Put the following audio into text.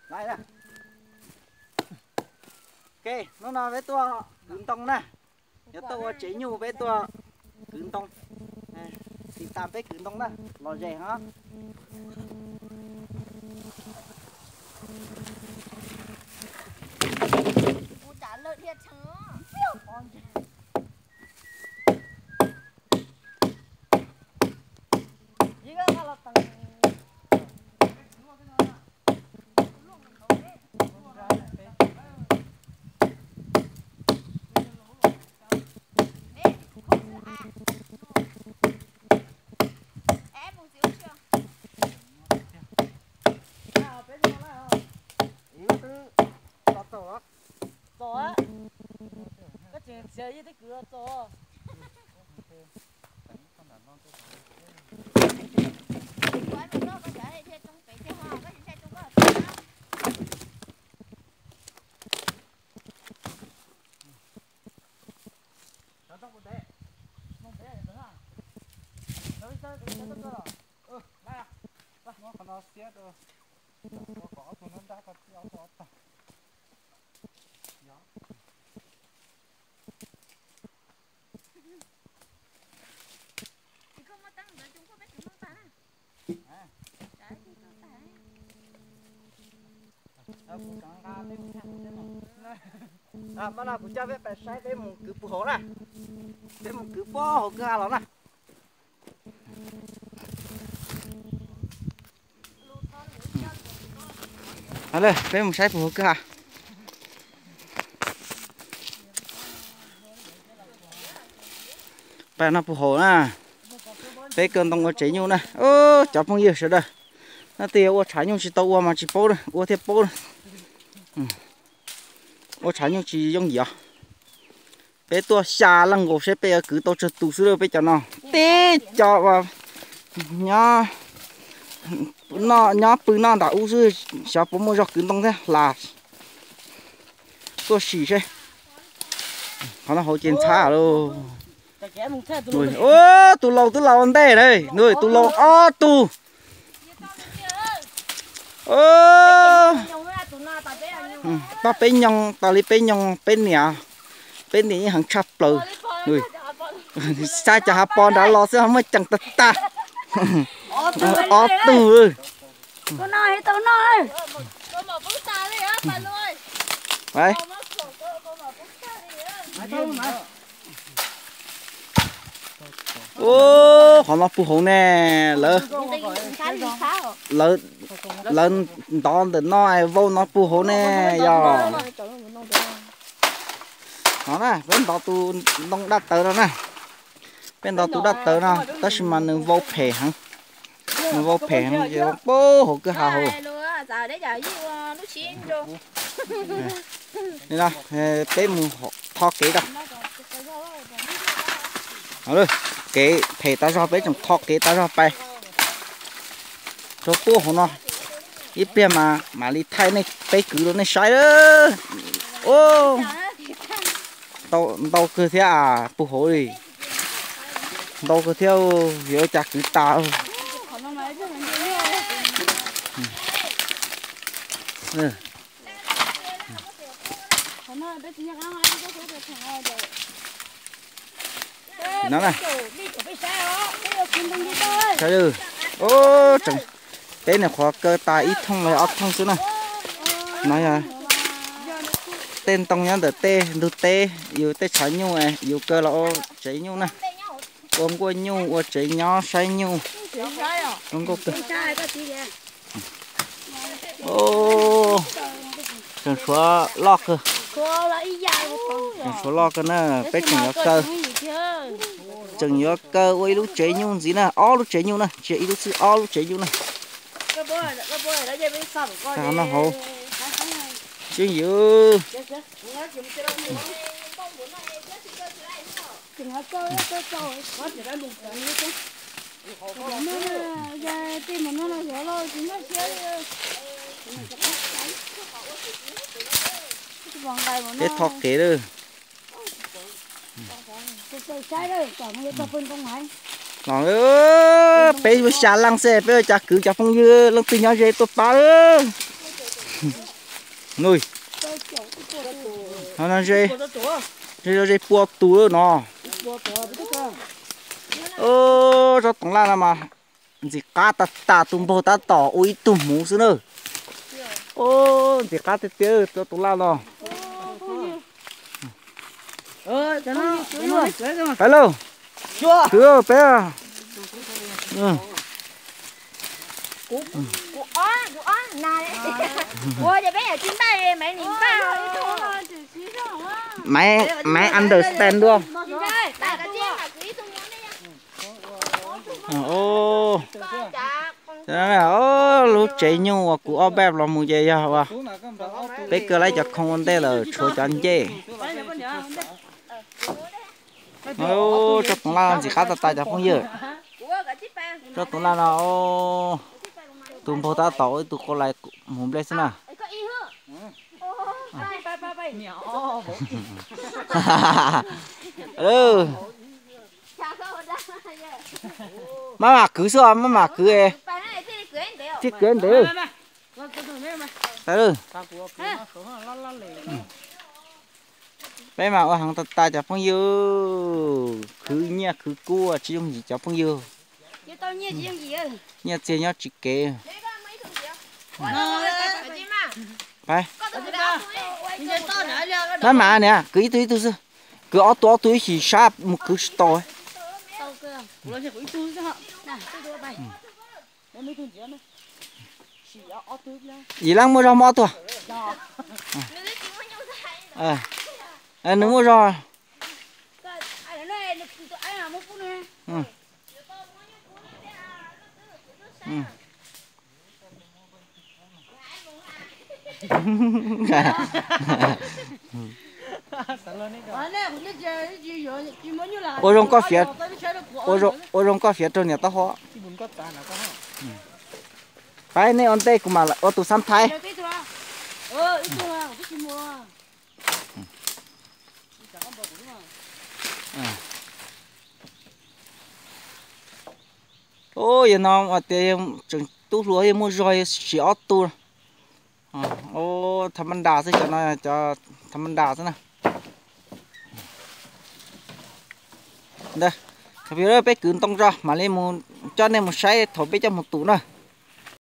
Lại nè. Ok, nó nào với tua cứng tông nè. Nhớ tôi chế nhu với tua cứng tông. Thì tạm với cứng tông nè, lò rẻ hả? Ủa trả lời thiệt chứ. Gì cơ là tầng Em một xíu chưa? Tổ cái chuyện chơi với cái cửa tổ Quán một đó có thể thì trong cái xe hoa cái xe trong đó là nó xét rồi. Có tụi nó đã có kéo có. thì không có tăng nữa chúng có biết chúng không ta. Đấy thì có ta. Mà nào cũng cho biết phải sai với một cứ phù hộ nè. Với một cứ phô hộ cứ hà lắm nè. Đây, với một sai phù hộ cứ hà. Bây nó phù hộ nè. Với cơn tông có chế nhu nè. Ô, chó phong yêu sợ đây. Nó tiêu ô trái nhu chỉ tàu mà chỉ bố đây, ô thiệt bố đây. Ô trái nhu chỉ giống gì à? Bé tua xa lăng gỗ sẽ bé cứ tao cho tụ sư bé cho nó té cho vào nhá bự nó đã u sư sao bố mua giọt cứ tông thế là tua xì thế họ nó hồi trên xa luôn nuôi ô tụ lâu anh đây đây nuôi tụ lâu ô tụ ô ta bé nhông ta lấy bé nhông bé nè bên này hàng chập rồi, người sai cho hấp bò đã lo sẽ không mới chẳng tật ta, ó từ, tôi nói, vậy, ô, họ nó phù hộ nè, lớn đó để nó vô nó phù hộ nè, giờ. Đó nè, bên đó tu nông đắt tờ đó nè. Bên đó tu đắt tờ nè, tất nhiên mà nương vô phê hả? Nương vô phê hả? Giờ bố hồ cứ hà hồ. Đây nè, bé mù thọ kế đâu. Đó rồi, kế phê ta ra bé trong thọ kế ta ra bay. Cho bố hồ nó. Ít bé mà đi thay này bé cứ đó này sai đó. Ô. Đâu cứ theo phù hộ đi, đâu cứ theo hiểu chặt cứ tao, nó này, sao chứ, ô chẳng, cái này khó cơ tài ít thông này ớt thông xuống này, nói à. Tên tông nhá để tê đu tê yêu tê trái nhu này yêu cơ là ô cháy nhu này ôm qua nhu ô cháy nhỏ say nhu không có cơ ô chẳng xóa lo cơ chẳng xóa lo cơ nè bé chẳng nhớ cơ chẳng nhớ cơ ôi lúc cháy nhu gì nè ó lúc cháy nhu nè cháy lúc sư ó lúc cháy nhu nè sao nó hổ chứ dữ cái thọt kế đó nó bé vừa xả lăng xe bé chả cứ chả phong dư lăng từ nhau dây tôi phá ơ nuôi nó dây dây bùa tù nó ơ cho tổng là mà gì cá ta tụm bò ta tỏ ui tụm mũ xứ nữa ô gì cá tê tê cho tổng là nó cho nó hello chưa bé à Của này. Ủa giờ bé ở trên bay mày nhìn ba mày understand được không bà cái chiên là kỹ tung món ô đấy. thế là ô lúc chạy nhau của ông bẹp là một gì vậy hả bé cứ lấy cho không vấn đề là chỗ cho anh chê ô cho tụi nó chỉ khá tay cho không dữ cho tụi nó ô tụi bố ta tối tụi cô lại muốn lên xem nào ừ mà cứ sao mà cứ e thiết kế đấy tới bé mà ở hàng ta chả phong dư cứ nha cứ cua chỉ dùng gì chả phong dư nha chơi nhau chỉ kề phải nó mà nè cứ ý tôi sư cứ ở to túi chỉ sáp một cứ to gì lăng mua rau mò tua nếu mua rau ôi rong có phía ôi rong có phía trong nhà tao họ phải này on tây cũng mà là ô tô xăm thái ôi giờ nó ở đây chừng tú lúa mua roi xỉ ót tu ô thầm ăn đà sẽ cho nó cho thầm ăn đà thế nào đây bây giờ bé cứ tông ra mà lên một cho nên một sai thổi bé cho một tủ nữa